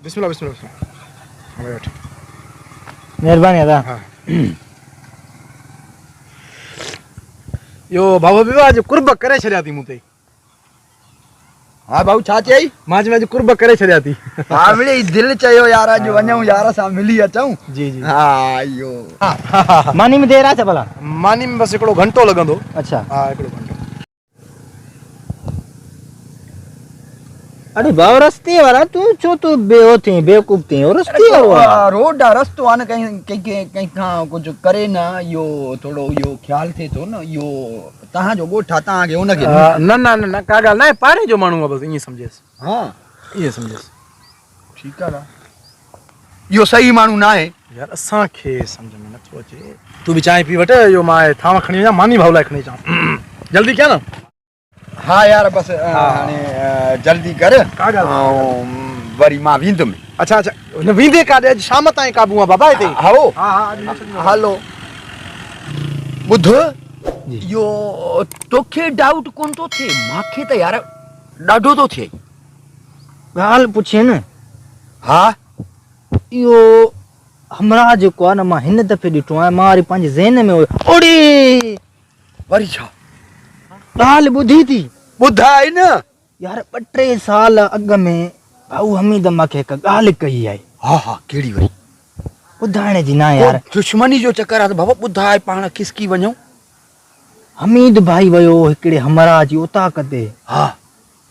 बिस्मिल्लाह बिस्मिल्लाह बिस्मिल्लाह। हाँ बैठ। मेहरबानी अदा। हाँ यो बाबा भी आज कुर्ब करे छड़िया थी मुते। हाँ भाऊ छा चई? माज में आज कुर्ब करे छड़िया थी। हाँ मिली दिल चयो यार अज वञूं यार सां मिली अचूं। जी जी। हाँ इहो मानी में देर आहे छा भला? मानी में बस हिकिड़ो घंटो लॻंदो। अच्छा। हाँ हिकिड़ो घंटो। अरे बाबा रस्ते वाला तू तू बेहो थी बेवकूफ थी और रस्ते वाला रोड आ रस्तो आ न कहीं खां कुछ करे ना यो थोड़ो यो ख्याल थे तो न यो तहां जो गोठा तहां के उन के न न न का ॻाल्हि ना पाड़े जो माण्हू आहे बस ईअं सम्झेसि। हाँ ईअं सम्झेसि। ठीक है यो सही माण्हू ना है यार असांखे सम्झ में नथो अचे। तू भी चांहि पी वठे यो मां थांव खणी वञा मानी भाऊ लाइ खणी अचां। जल्दी क्या ना। हाँ यार बस हाणे जल्दी कर का ॻाल्हि वरी मां विंदुमि। अच्छा अच्छा न विंदे काॾे अॼु शाम ताईं काबू आहे बाबा हिते। हाओ हाँ हाँ हलो ॿुध यो तोखे डाउट कोन तो थे मांखे त यार ॾाढो तो थे। ॻाल्हि पुछे न। हाँ इहो हमरा जेको आहे न मां हिन दफ़े ॾिठो आहे मां वरी पंहिंजे ज़हन में ओड़ी वरी छा ॻाल्हि ॿुधी थी ॿुधाए न यार 2-3 साल अॻ में भाऊ हमीद मूंखे हिकु ॻाल्हि कई आहे। हाँ हाँ कहिड़ी वरी ॿुधाइण जी ना यार दुश्मनी जो चक्कर आहे त बाबा ॿुधाए पाण खिसकी वञूं। हमीद भाई वियो हिकिड़े हमरा जी उताक ते। हाँ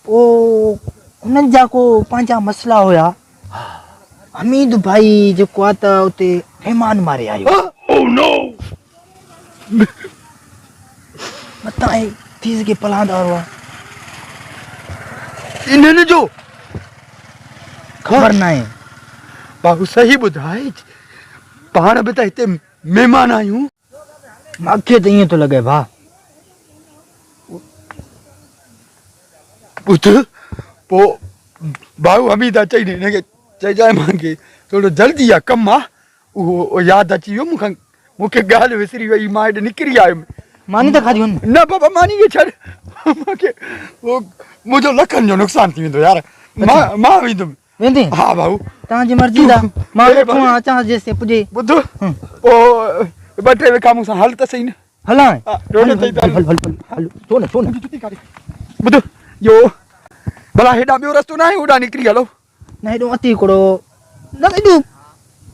पोइ हुननि जा को पंहिंजा मसला हुया। हमीद भाई जेको आहे त उते महिमान मारे आयो। ओह नो मतां थी सघे पलांदा हुआ इन्हनि जो ख़बर न आहे। बाबू सही ॿुधाए पाण बि त हिते महिमान आहियूं। मूंखे त ईअं थो लॻे भाउ। ॿुध पोइ भाऊ हमीदा चई ॾे हिनखे चइजांइ मूंखे थोरो जल्दी आहे कमु आहे उहो यादि अची वियो मूंखे ॻाल्हि विसरी वई मां हेॾे निकिरी आयुमि। मानी त खाधी हुन न बाबा मानी खे छॾ मूंखे उहो मुंहिंजो लखनि जो नुक़सानु थी वेंदो यार मां वेंदुमि। वेंदे? हा भाऊ तव्हांजी मर्ज़ी दा मां वेठो आहियां अचां जेसि पुॼे। ॿुध पोइ 2-3 विका मूं सां हल त सही न। हलां रोड ते हल हल हल हल छो न छो न ॿुध यो भला हेॾा ॿियो रस्तो न आहे होॾां निकिरी हलो। न हेॾो अति हिकिड़ो न हेॾो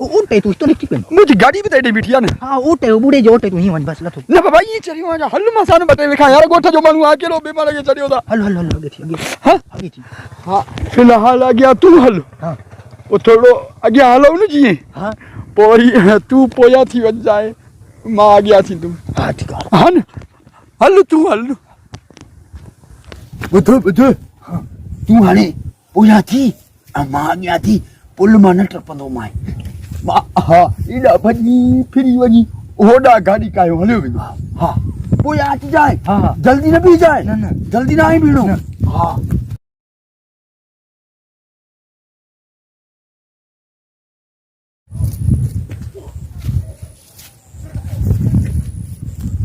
ओटे तूं हितो निकिरी पवंदो। मुंहिंजी गाॾी बि त हेॾे बीठी आहे न। हा ओटे ॿुड़े जो ओटे तूं हीअं वञ बसि लथो। न बाबा ईअं चरियो आहियां हल मां सां 2-3 विका यार ॻोठ जो माण्हू आहे अकेलो बीमार खे छॾियो था। हल हल हल अॻे थी अॻे हाँ अॻे थी। हाँ फिलहाल अॻियां तूं हल हाँ पोइ थोरो अॻियां हलूं न जीअं हाँ पोइ वरी तूं पोयां थी वञजांइ मां अॻियां थींदुमि। हा ठीकु आहे। हा न हल तूं हल ॿुध ॿुध तूं हाणे पोयां थी ऐं मां अॻियां थी पुल मां न टपंदो मां हा एॾा भॼी फिरी वञी होॾां गाॾी कायो हलियो वेंदो। हा पोयां अचिजांइ। हा हा जल्दी न बीहजांइ। न न जल्दी न आहे बीहणो। हा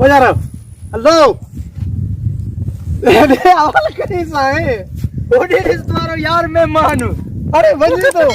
यार हेलो आवाज कहीं सा है ओडे रिश्तेदार यार मेहमान अरे वजह तो